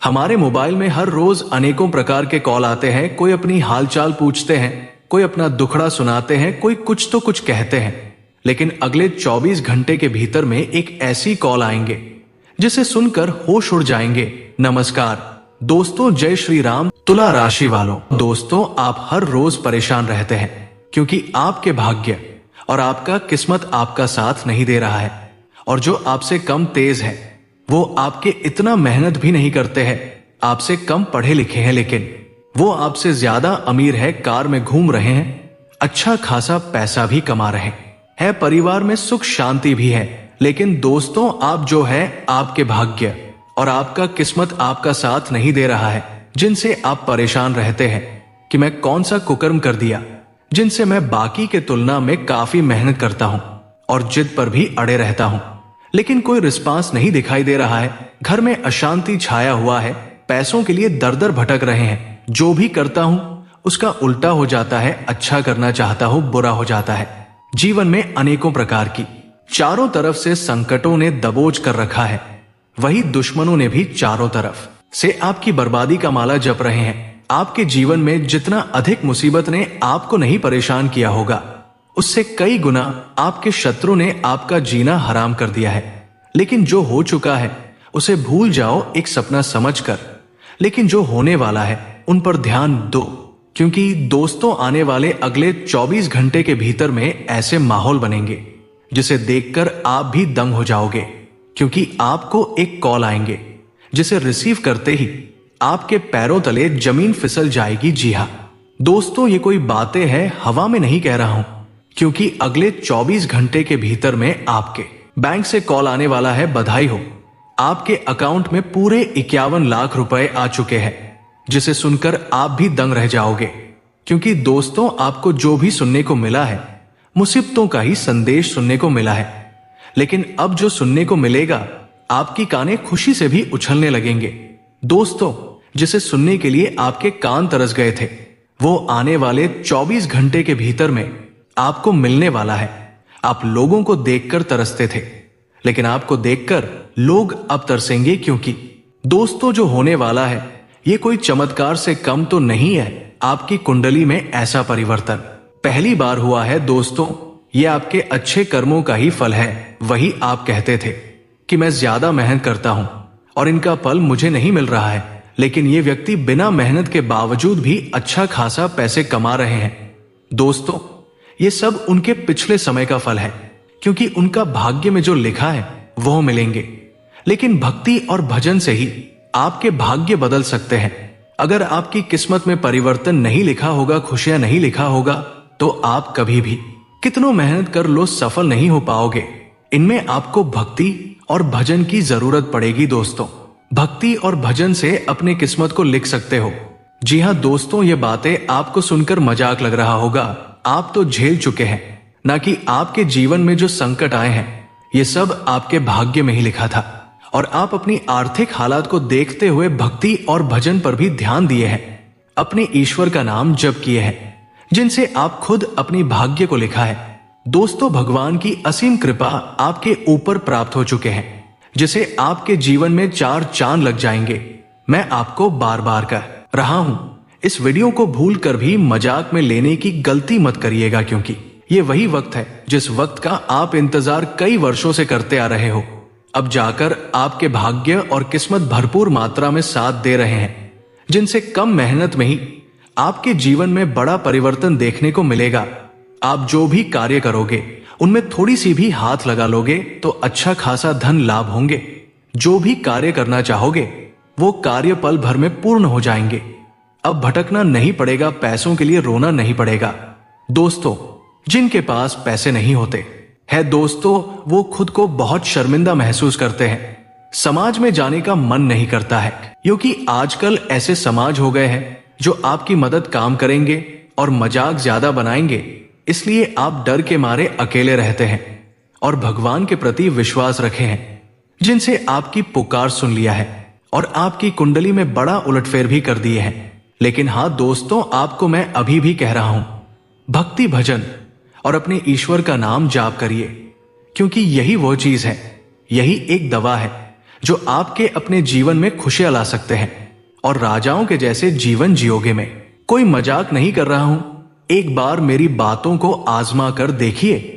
हमारे मोबाइल में हर रोज अनेकों प्रकार के कॉल आते हैं। कोई अपनी हालचाल पूछते हैं, कोई अपना दुखड़ा सुनाते हैं, कोई कुछ तो कुछ कहते हैं। लेकिन अगले 24 घंटे के भीतर में एक ऐसी कॉल आएंगे जिसे सुनकर होश उड़ जाएंगे। नमस्कार दोस्तों, जय श्री राम। तुला राशि वालों, दोस्तों आप हर रोज परेशान रहते हैं क्योंकि आपके भाग्य और आपका किस्मत आपका साथ नहीं दे रहा है। और जो आपसे कम तेज है वो आपके इतना मेहनत भी नहीं करते हैं। आपसे कम पढ़े लिखे हैं लेकिन वो आपसे ज्यादा अमीर है, कार में घूम रहे हैं, अच्छा खासा पैसा भी कमा रहे हैं, परिवार में सुख शांति भी है। लेकिन दोस्तों आप जो है, आपके भाग्य और आपका किस्मत आपका साथ नहीं दे रहा है। जिनसे आप परेशान रहते हैं कि मैं कौन सा कुकर्म कर दिया, जिनसे मैं बाकी के तुलना में काफी मेहनत करता हूं और जिद पर भी अड़े रहता हूं, लेकिन कोई रिस्पांस नहीं दिखाई दे रहा है। घर में अशांति छाया हुआ है, पैसों के लिए दर दर भटक रहे हैं। जो भी करता हूं उसका उल्टा हो जाता है, अच्छा करना चाहता हूं बुरा हो जाता है। जीवन में अनेकों प्रकार की चारों तरफ से संकटों ने दबोच कर रखा है। वही दुश्मनों ने भी चारों तरफ से आपकी बर्बादी का माला जप रहे हैं। आपके जीवन में जितना अधिक मुसीबत ने आपको नहीं परेशान किया होगा, उससे कई गुना आपके शत्रु ने आपका जीना हराम कर दिया है। लेकिन जो हो चुका है उसे भूल जाओ एक सपना समझकर, लेकिन जो होने वाला है उन पर ध्यान दो, क्योंकि दोस्तों आने वाले अगले 24 घंटे के भीतर में ऐसे माहौल बनेंगे जिसे देखकर आप भी दंग हो जाओगे। क्योंकि आपको एक कॉल आएंगे जिसे रिसीव करते ही आपके पैरों तले जमीन फिसल जाएगी। जी हाँ दोस्तों, ये कोई बातें हैं हवा में नहीं कह रहा हूं, क्योंकि अगले 24 घंटे के भीतर में आपके बैंक से कॉल आने वाला है। बधाई हो, आपके अकाउंट में पूरे 51 लाख रुपए आ चुके हैं, जिसे सुनकर आप भी दंग रह जाओगे। क्योंकि दोस्तों आपको जो भी सुनने को मिला है मुसीबतों का ही संदेश सुनने को मिला है। लेकिन अब जो सुनने को मिलेगा आपकी कानें खुशी से भी उछलने लगेंगे। दोस्तों जिसे सुनने के लिए आपके कान तरस गए थे वो आने वाले 24 घंटे के भीतर में आपको मिलने वाला है। आप लोगों को देखकर तरसते थे, लेकिन आपको देखकर लोग अब तरसेंगे, क्योंकि दोस्तों जो होने वाला है ये कोई चमत्कार से कम तो नहीं है। आपकी कुंडली में ऐसा परिवर्तन पहली बार हुआ है। दोस्तों ये आपके अच्छे कर्मों का ही फल है। वही आप कहते थे कि मैं ज्यादा मेहनत करता हूं और इनका फल मुझे नहीं मिल रहा है, लेकिन ये व्यक्ति बिना मेहनत के बावजूद भी अच्छा खासा पैसे कमा रहे हैं। दोस्तों ये सब उनके पिछले समय का फल है, क्योंकि उनका भाग्य में जो लिखा है वह मिलेंगे। लेकिन भक्ति और भजन से ही आपके भाग्य बदल सकते हैं। अगर आपकी किस्मत में परिवर्तन नहीं लिखा होगा, खुशियां नहीं लिखा होगा, तो आप कभी भी कितनों मेहनत कर लो सफल नहीं हो पाओगे। इनमें आपको भक्ति और भजन की जरूरत पड़ेगी। दोस्तों भक्ति और भजन से अपने किस्मत को लिख सकते हो। जी हाँ दोस्तों, ये बातें आपको सुनकर मजाक लग रहा होगा, आप तो झेल चुके हैं। ना कि आपके जीवन में जो संकट आए हैं ये सब आपके भाग्य में ही लिखा था, और आप अपनी आर्थिक हालात को देखते हुए भक्ति और भजन पर भी ध्यान दिए हैं, अपने ईश्वर का नाम जप किए हैं, जिनसे आप खुद अपनी भाग्य को लिखा है। दोस्तों भगवान की असीम कृपा आपके ऊपर प्राप्त हो चुके हैं, जिसे आपके जीवन में 4 चांद लग जाएंगे। मैं आपको बार बार कह रहा हूं, इस वीडियो को भूल कर भी मजाक में लेने की गलती मत करिएगा, क्योंकि ये वही वक्त है जिस वक्त का आप इंतजार कई वर्षों से करते आ रहे हो। अब जाकर आपके भाग्य और किस्मत भरपूर मात्रा में साथ दे रहे हैं, जिनसे कम मेहनत में ही आपके जीवन में बड़ा परिवर्तन देखने को मिलेगा। आप जो भी कार्य करोगे उनमें थोड़ी सी भी हाथ लगा लोगे तो अच्छा खासा धन लाभ होंगे। जो भी कार्य करना चाहोगे वो कार्य पल भर में पूर्ण हो जाएंगे। अब भटकना नहीं पड़ेगा, पैसों के लिए रोना नहीं पड़ेगा। दोस्तों जिनके पास पैसे नहीं होते हैं, दोस्तों वो खुद को बहुत शर्मिंदा महसूस करते हैं, समाज में जाने का मन नहीं करता है, क्योंकि आजकल ऐसे समाज हो गए हैं जो आपकी मदद काम करेंगे और मजाक ज्यादा बनाएंगे। इसलिए आप डर के मारे अकेले रहते हैं और भगवान के प्रति विश्वास रखे हैं, जिनसे आपकी पुकार सुन लिया है और आपकी कुंडली में बड़ा उलटफेर भी कर दिए हैं। लेकिन हाँ दोस्तों, आपको मैं अभी भी कह रहा हूं, भक्ति भजन और अपने ईश्वर का नाम जाप करिए, क्योंकि यही वो चीज है, यही एक दवा है जो आपके अपने जीवन में खुशियां ला सकते हैं और राजाओं के जैसे जीवन जियोगे। में कोई मजाक नहीं कर रहा हूं, एक बार मेरी बातों को आजमा कर देखिए,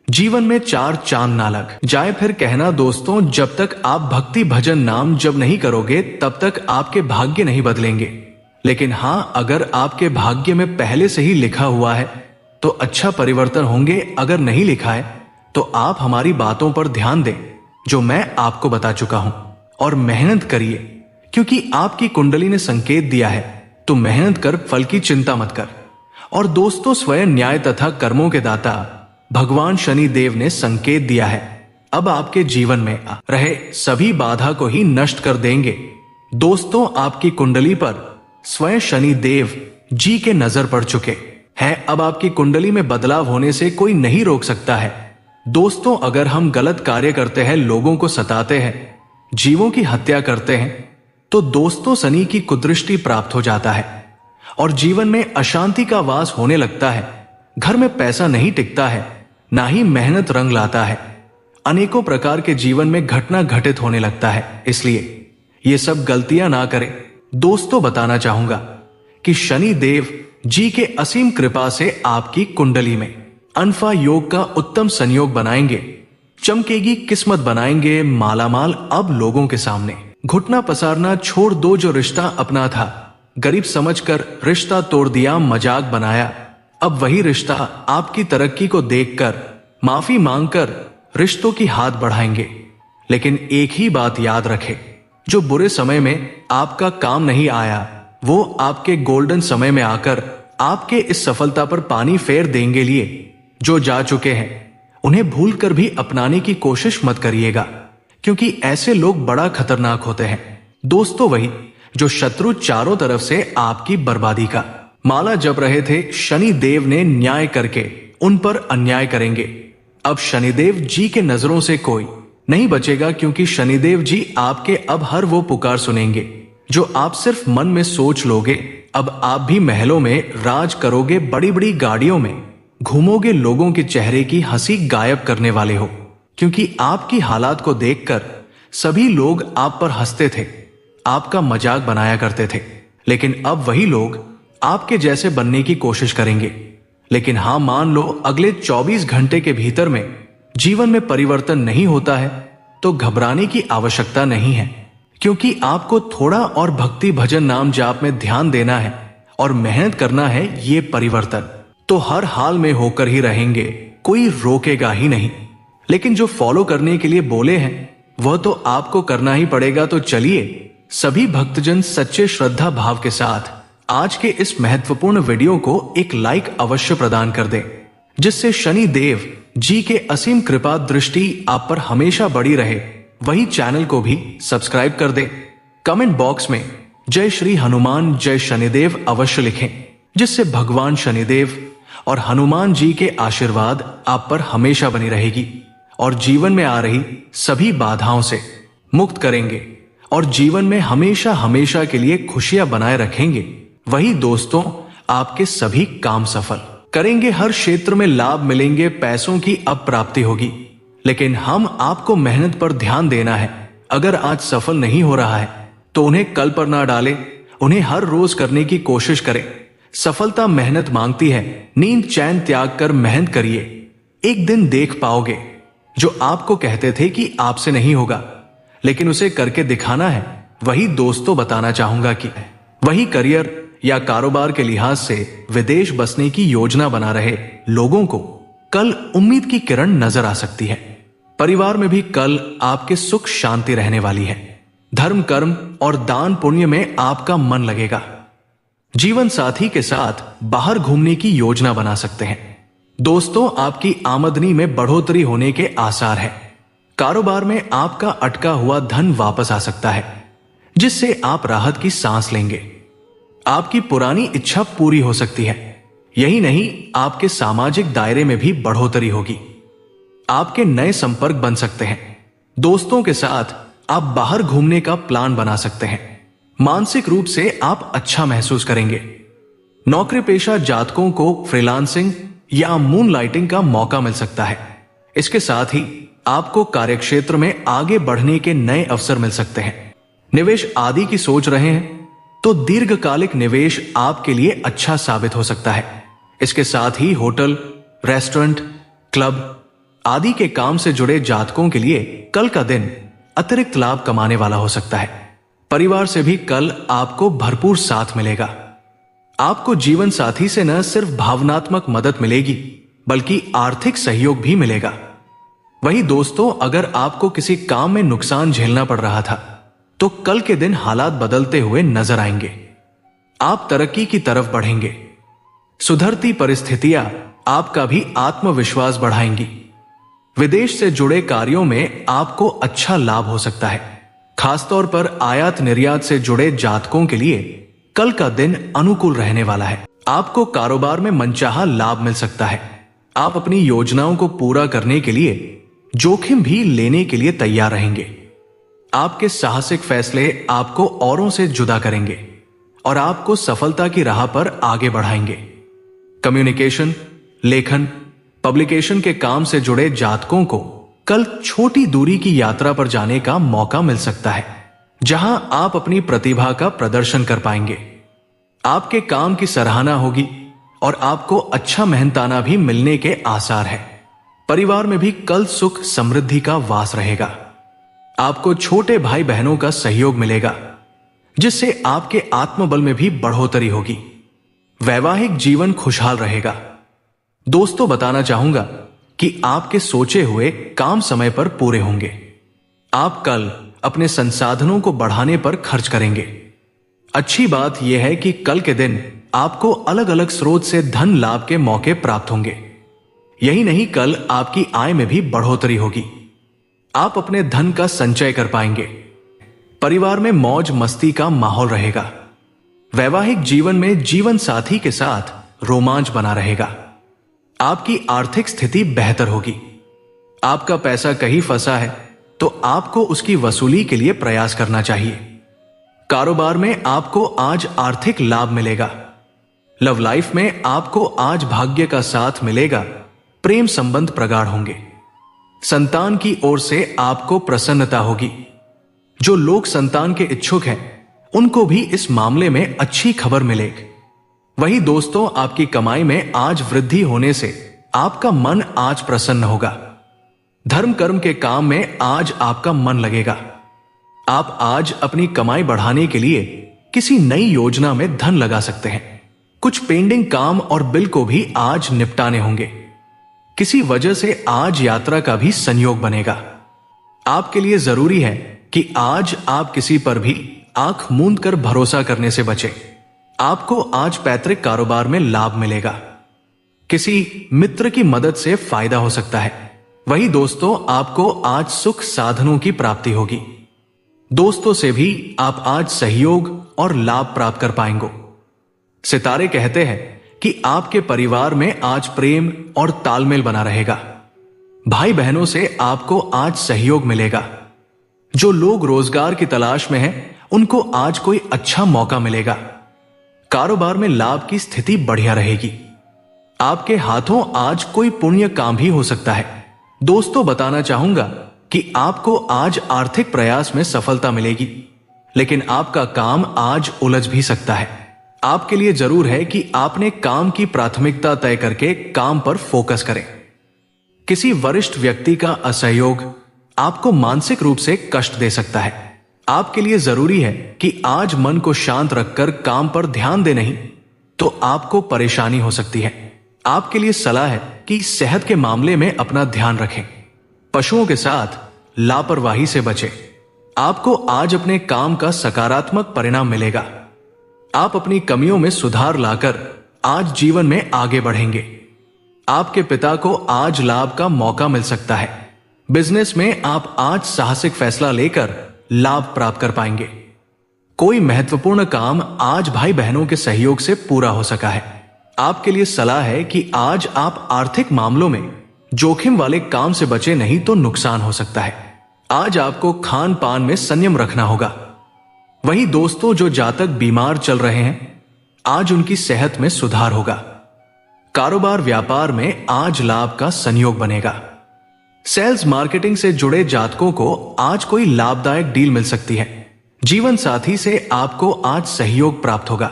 जीवन में 4 चांद ना लग जाए। फिर कहना दोस्तों, जब तक आप भक्ति भजन नाम जब नहीं करोगे तब तक आपके भाग्य नहीं बदलेंगे। लेकिन हां, अगर आपके भाग्य में पहले से ही लिखा हुआ है तो अच्छा परिवर्तन होंगे। अगर नहीं लिखा है तो आप हमारी बातों पर ध्यान दें जो मैं आपको बता चुका हूं और मेहनत करिए, क्योंकि आपकी कुंडली ने संकेत दिया है। तो मेहनत कर, फल की चिंता मत कर। और दोस्तों, स्वयं न्याय तथा कर्मों के दाता भगवान शनि देव ने संकेत दिया है, अब आपके जीवन में आ रहे सभी बाधा को ही नष्ट कर देंगे। दोस्तों, आपकी कुंडली पर स्वयं शनि देव जी के नजर पड़ चुके हैं। अब आपकी कुंडली में बदलाव होने से कोई नहीं रोक सकता है। दोस्तों, अगर हम गलत कार्य करते हैं, लोगों को सताते हैं, जीवों की हत्या करते हैं, तो दोस्तों शनि की कुदृष्टि प्राप्त हो जाता है और जीवन में अशांति का वास होने लगता है। घर में पैसा नहीं टिकता है, ना ही मेहनत रंग लाता है। अनेकों प्रकार के जीवन में घटना घटित होने लगता है। इसलिए ये सब गलतियां ना करें। दोस्तों, बताना चाहूंगा कि शनि देव जी के असीम कृपा से आपकी कुंडली में अनफा योग का उत्तम संयोग बनाएंगे, चमकेगी किस्मत बनाएंगे मालामाल। अब लोगों के सामने घुटना पसारना छोड़ दो। जो रिश्ता अपना था, गरीब समझकर रिश्ता तोड़ दिया, मजाक बनाया। अब वही रिश्ता आपकी तरक्की को देखकर माफी मांगकर रिश्तों की हाथ बढ़ाएंगे। लेकिन एक ही बात याद रखें, जो बुरे समय में आपका काम नहीं आया, वो आपके गोल्डन समय में आकर आपके इस सफलता पर पानी फेर देंगे। लिए जो जा चुके हैं उन्हें भूलकर भी अपनाने की कोशिश मत करिएगा, क्योंकि ऐसे लोग बड़ा खतरनाक होते हैं। दोस्तों, वही जो शत्रु चारों तरफ से आपकी बर्बादी का माला जप रहे थे, शनि देव ने न्याय करके उन पर अन्याय करेंगे। अब शनिदेव जी के नजरों से कोई नहीं बचेगा, क्योंकि शनिदेव जी आपके अब हर वो पुकार सुनेंगे जो आप सिर्फ मन में सोच लोगे। अब आप भी महलों में राज करोगे, बड़ी बड़ी गाड़ियों में घूमोगे, लोगों के चेहरे की हंसी गायब करने वाले हो, क्योंकि आपकी हालात को देखकर सभी लोग आप पर हंसते थे, आपका मजाक बनाया करते थे। लेकिन अब वही लोग आपके जैसे बनने की कोशिश करेंगे। लेकिन हां, मान लो अगले 24 घंटे के भीतर में जीवन में परिवर्तन नहीं होता है तो घबराने की आवश्यकता नहीं है, क्योंकि आपको थोड़ा और भक्ति भजन नाम जाप में ध्यान देना है और मेहनत करना है। ये परिवर्तन तो हर हाल में होकर ही रहेंगे, कोई रोकेगा ही नहीं। लेकिन जो फॉलो करने के लिए बोले हैं वह तो आपको करना ही पड़ेगा। तो चलिए, सभी भक्तजन सच्चे श्रद्धा भाव के साथ आज के इस महत्वपूर्ण वीडियो को एक लाइक अवश्य प्रदान कर दें, जिससे शनि देव जी के असीम कृपा दृष्टि आप पर हमेशा बड़ी रहे। वही चैनल को भी सब्सक्राइब कर दें। कमेंट बॉक्स में जय श्री हनुमान जय शनिदेव अवश्य लिखें, जिससे भगवान शनिदेव और हनुमान जी के आशीर्वाद आप पर हमेशा बनी रहेगी और जीवन में आ रही सभी बाधाओं से मुक्त करेंगे और जीवन में हमेशा हमेशा के लिए खुशियां बनाए रखेंगे। वही दोस्तों, आपके सभी काम सफल करेंगे, हर क्षेत्र में लाभ मिलेंगे, पैसों की अब प्राप्ति होगी। लेकिन हम आपको मेहनत पर ध्यान देना है। अगर आज सफल नहीं हो रहा है तो उन्हें कल पर ना डालें, उन्हें हर रोज करने की कोशिश करें। सफलता मेहनत मांगती है, नींद चैन त्याग कर मेहनत करिए। एक दिन देख पाओगे जो आपको कहते थे कि आपसे नहीं होगा, लेकिन उसे करके दिखाना है। वही दोस्तों, बताना चाहूंगा कि वही करियर या कारोबार के लिहाज से विदेश बसने की योजना बना रहे लोगों को कल उम्मीद की किरण नजर आ सकती है। परिवार में भी कल आपके सुख शांति रहने वाली है। धर्म कर्म और दान पुण्य में आपका मन लगेगा। जीवन साथी के साथ बाहर घूमने की योजना बना सकते हैं। दोस्तों, आपकी आमदनी में बढ़ोतरी होने के आसार है। कारोबार में आपका अटका हुआ धन वापस आ सकता है, जिससे आप राहत की सांस लेंगे। आपकी पुरानी इच्छा पूरी हो सकती है। यही नहीं, आपके सामाजिक दायरे में भी बढ़ोतरी होगी। आपके नए संपर्क बन सकते हैं। दोस्तों के साथ आप बाहर घूमने का प्लान बना सकते हैं। मानसिक रूप से आप अच्छा महसूस करेंगे। नौकरी पेशा जातकों को फ्रीलांसिंग या मून लाइटिंग का मौका मिल सकता है। इसके साथ ही आपको कार्यक्षेत्र में आगे बढ़ने के नए अवसर मिल सकते हैं। निवेश आदि की सोच रहे हैं तो दीर्घकालिक निवेश आपके लिए अच्छा साबित हो सकता है। इसके साथ ही होटल, रेस्टोरेंट, क्लब आदि के काम से जुड़े जातकों के लिए कल का दिन अतिरिक्त लाभ कमाने वाला हो सकता है। परिवार से भी कल आपको भरपूर साथ मिलेगा। आपको जीवन साथी से न सिर्फ भावनात्मक मदद मिलेगी बल्कि आर्थिक सहयोग भी मिलेगा। वहीं दोस्तों, अगर आपको किसी काम में नुकसान झेलना पड़ रहा था तो कल के दिन हालात बदलते हुए नजर आएंगे। आप तरक्की की तरफ बढ़ेंगे। सुधरती परिस्थितियां आपका भी आत्मविश्वास बढ़ाएंगी। विदेश से जुड़े कार्यों में आपको अच्छा लाभ हो सकता है। खासतौर पर आयात निर्यात से जुड़े जातकों के लिए कल का दिन अनुकूल रहने वाला है। आपको कारोबार में मनचाहा लाभ मिल सकता है। आप अपनी योजनाओं को पूरा करने के लिए जोखिम भी लेने के लिए तैयार रहेंगे। आपके साहसिक फैसले आपको औरों से जुदा करेंगे और आपको सफलता की राह पर आगे बढ़ाएंगे। कम्युनिकेशन, लेखन, पब्लिकेशन के काम से जुड़े जातकों को कल छोटी दूरी की यात्रा पर जाने का मौका मिल सकता है, जहां आप अपनी प्रतिभा का प्रदर्शन कर पाएंगे। आपके काम की सराहना होगी और आपको अच्छा मेहनताना भी मिलने के आसार है। परिवार में भी कल सुख समृद्धि का वास रहेगा। आपको छोटे भाई बहनों का सहयोग मिलेगा, जिससे आपके आत्मबल में भी बढ़ोतरी होगी। वैवाहिक जीवन खुशहाल रहेगा। दोस्तों, बताना चाहूंगा कि आपके सोचे हुए काम समय पर पूरे होंगे। आप कल अपने संसाधनों को बढ़ाने पर खर्च करेंगे। अच्छी बात यह है कि कल के दिन आपको अलग अलग स्रोत से धन लाभ के मौके प्राप्त होंगे। यही नहीं, कल आपकी आय में भी बढ़ोतरी होगी। आप अपने धन का संचय कर पाएंगे। परिवार में मौज मस्ती का माहौल रहेगा। वैवाहिक जीवन में जीवन साथी के साथ रोमांच बना रहेगा। आपकी आर्थिक स्थिति बेहतर होगी। आपका पैसा कहीं फंसा है तो आपको उसकी वसूली के लिए प्रयास करना चाहिए। कारोबार में आपको आज आर्थिक लाभ मिलेगा। लव लाइफ में आपको आज भाग्य का साथ मिलेगा। प्रेम संबंध प्रगाढ़ होंगे। संतान की ओर से आपको प्रसन्नता होगी। जो लोग संतान के इच्छुक हैं उनको भी इस मामले में अच्छी खबर मिलेगी। वही दोस्तों, आपकी कमाई में आज वृद्धि होने से आपका मन आज प्रसन्न होगा। धर्म कर्म के काम में आज आपका मन लगेगा। आप आज अपनी कमाई बढ़ाने के लिए किसी नई योजना में धन लगा सकते हैं। कुछ पेंडिंग काम और बिल को भी आज निपटाने होंगे। किसी वजह से आज यात्रा का भी संयोग बनेगा। आपके लिए जरूरी है कि आज आप किसी पर भी आंख मूंद कर भरोसा करने से बचें। आपको आज पैतृक कारोबार में लाभ मिलेगा। किसी मित्र की मदद से फायदा हो सकता है। वही दोस्तों, आपको आज सुख साधनों की प्राप्ति होगी। दोस्तों से भी आप आज सहयोग और लाभ प्राप्त कर पाएंगे। सितारे कहते हैं कि आपके परिवार में आज प्रेम और तालमेल बना रहेगा। भाई बहनों से आपको आज सहयोग मिलेगा। जो लोग रोजगार की तलाश में हैं, उनको आज कोई अच्छा मौका मिलेगा। कारोबार में लाभ की स्थिति बढ़िया रहेगी। आपके हाथों आज कोई पुण्य काम भी हो सकता है। दोस्तों, बताना चाहूंगा कि आपको आज आर्थिक प्रयास में सफलता मिलेगी, लेकिन आपका काम आज उलझ भी सकता है। आपके लिए जरूर है कि आपने काम की प्राथमिकता तय करके काम पर फोकस करें। किसी वरिष्ठ व्यक्ति का असहयोग आपको मानसिक रूप से कष्ट दे सकता है। आपके लिए जरूरी है कि आज मन को शांत रखकर काम पर ध्यान दे, नहीं तो आपको परेशानी हो सकती है। आपके लिए सलाह है कि सेहत के मामले में अपना ध्यान रखें। पशुओं के साथ लापरवाही से बचें। आपको आज अपने काम का सकारात्मक परिणाम मिलेगा। आप अपनी कमियों में सुधार लाकर आज जीवन में आगे बढ़ेंगे। आपके पिता को आज लाभ का मौका मिल सकता है। बिजनेस में आप आज साहसिक फैसला लेकर लाभ प्राप्त कर पाएंगे। कोई महत्वपूर्ण काम आज भाई बहनों के सहयोग से पूरा हो सका है। आपके लिए सलाह है कि आज आप आर्थिक मामलों में जोखिम वाले काम से बचे, नहीं तो नुकसान हो सकता है। आज आपको खान पान में संयम रखना होगा। वही दोस्तों, जो जातक बीमार चल रहे हैं, आज उनकी सेहत में सुधार होगा। कारोबार व्यापार में आज लाभ का संयोग बनेगा। सेल्स मार्केटिंग से जुड़े जातकों को आज कोई लाभदायक डील मिल सकती है। जीवन साथी से आपको आज सहयोग प्राप्त होगा,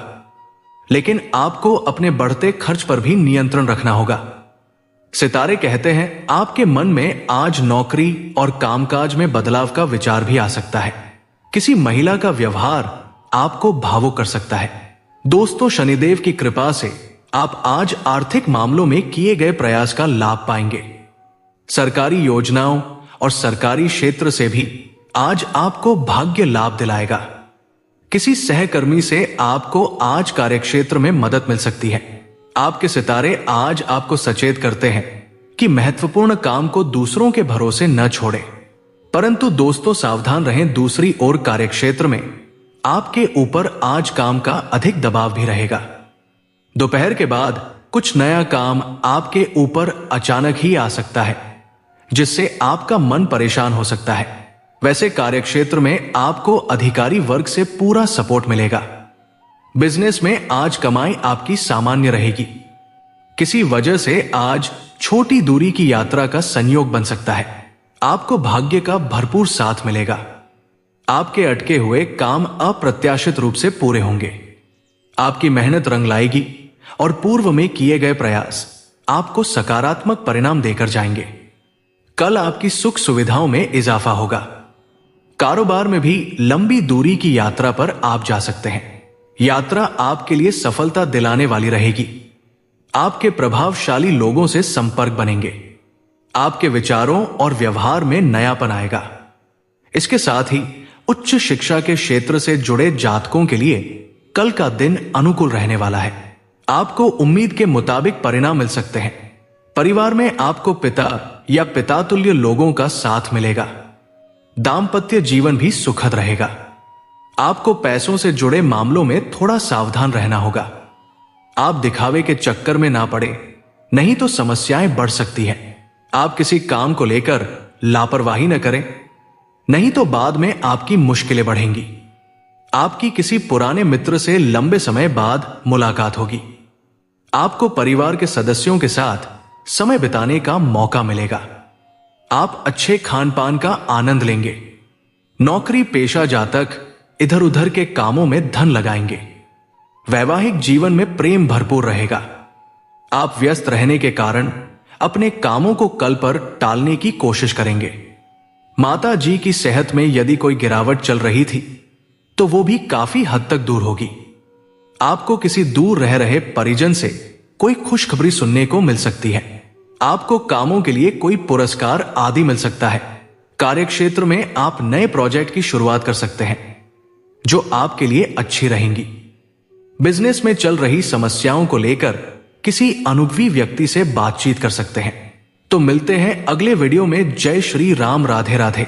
लेकिन आपको अपने बढ़ते खर्च पर भी नियंत्रण रखना होगा। सितारे कहते हैं आपके मन में आज नौकरी और कामकाज में बदलाव का विचार भी आ सकता है। किसी महिला का व्यवहार आपको भावुक कर सकता है। दोस्तों, शनिदेव की कृपा से आप आज आर्थिक मामलों में किए गए प्रयास का लाभ पाएंगे। सरकारी योजनाओं और सरकारी क्षेत्र से भी आज आपको भाग्य लाभ दिलाएगा। किसी सहकर्मी से आपको आज कार्यक्षेत्र में मदद मिल सकती है। आपके सितारे आज आपको सचेत करते हैं कि महत्वपूर्ण काम को दूसरों के भरोसे न छोड़ें। परंतु दोस्तों, सावधान रहें, दूसरी ओर कार्यक्षेत्र में आपके ऊपर आज काम का अधिक दबाव भी रहेगा। दोपहर के बाद कुछ नया काम आपके ऊपर अचानक ही आ सकता है, जिससे आपका मन परेशान हो सकता है। वैसे कार्यक्षेत्र में आपको अधिकारी वर्ग से पूरा सपोर्ट मिलेगा। बिजनेस में आज कमाई आपकी सामान्य रहेगी। किसी वजह से आज छोटी दूरी की यात्रा का संयोग बन सकता है। आपको भाग्य का भरपूर साथ मिलेगा। आपके अटके हुए काम अप्रत्याशित रूप से पूरे होंगे। आपकी मेहनत रंग लाएगी और पूर्व में किए गए प्रयास आपको सकारात्मक परिणाम देकर जाएंगे। कल आपकी सुख सुविधाओं में इजाफा होगा। कारोबार में भी लंबी दूरी की यात्रा पर आप जा सकते हैं। यात्रा आपके लिए सफलता दिलाने वाली रहेगी। आपके प्रभावशाली लोगों से संपर्क बनेंगे। आपके विचारों और व्यवहार में नयापन आएगा। इसके साथ ही उच्च शिक्षा के क्षेत्र से जुड़े जातकों के लिए कल का दिन अनुकूल रहने वाला है। आपको उम्मीद के मुताबिक परिणाम मिल सकते हैं। परिवार में आपको पिता या पितातुल्य लोगों का साथ मिलेगा। दाम्पत्य जीवन भी सुखद रहेगा। आपको पैसों से जुड़े मामलों में थोड़ा सावधान रहना होगा। आप दिखावे के चक्कर में ना पड़े, नहीं तो समस्याएं बढ़ सकती हैं। आप किसी काम को लेकर लापरवाही न करें, नहीं तो बाद में आपकी मुश्किलें बढ़ेंगी। आपकी किसी पुराने मित्र से लंबे समय बाद मुलाकात होगी। आपको परिवार के सदस्यों के साथ समय बिताने का मौका मिलेगा। आप अच्छे खान पान का आनंद लेंगे। नौकरी पेशा जातक इधर उधर के कामों में धन लगाएंगे। वैवाहिक जीवन में प्रेम भरपूर रहेगा। आप व्यस्त रहने के कारण अपने कामों को कल पर टालने की कोशिश करेंगे। माता जी की सेहत में यदि कोई गिरावट चल रही थी तो वो भी काफी हद तक दूर होगी। आपको किसी दूर रह रहे परिजन से कोई खुशखबरी सुनने को मिल सकती है। आपको कामों के लिए कोई पुरस्कार आदि मिल सकता है। कार्यक्षेत्र में आप नए प्रोजेक्ट की शुरुआत कर सकते हैं जो आपके लिए अच्छी रहेंगी। बिजनेस में चल रही समस्याओं को लेकर किसी अनुभवी व्यक्ति से बातचीत कर सकते हैं। तो मिलते हैं अगले वीडियो में। जय श्री राम, राधे राधे।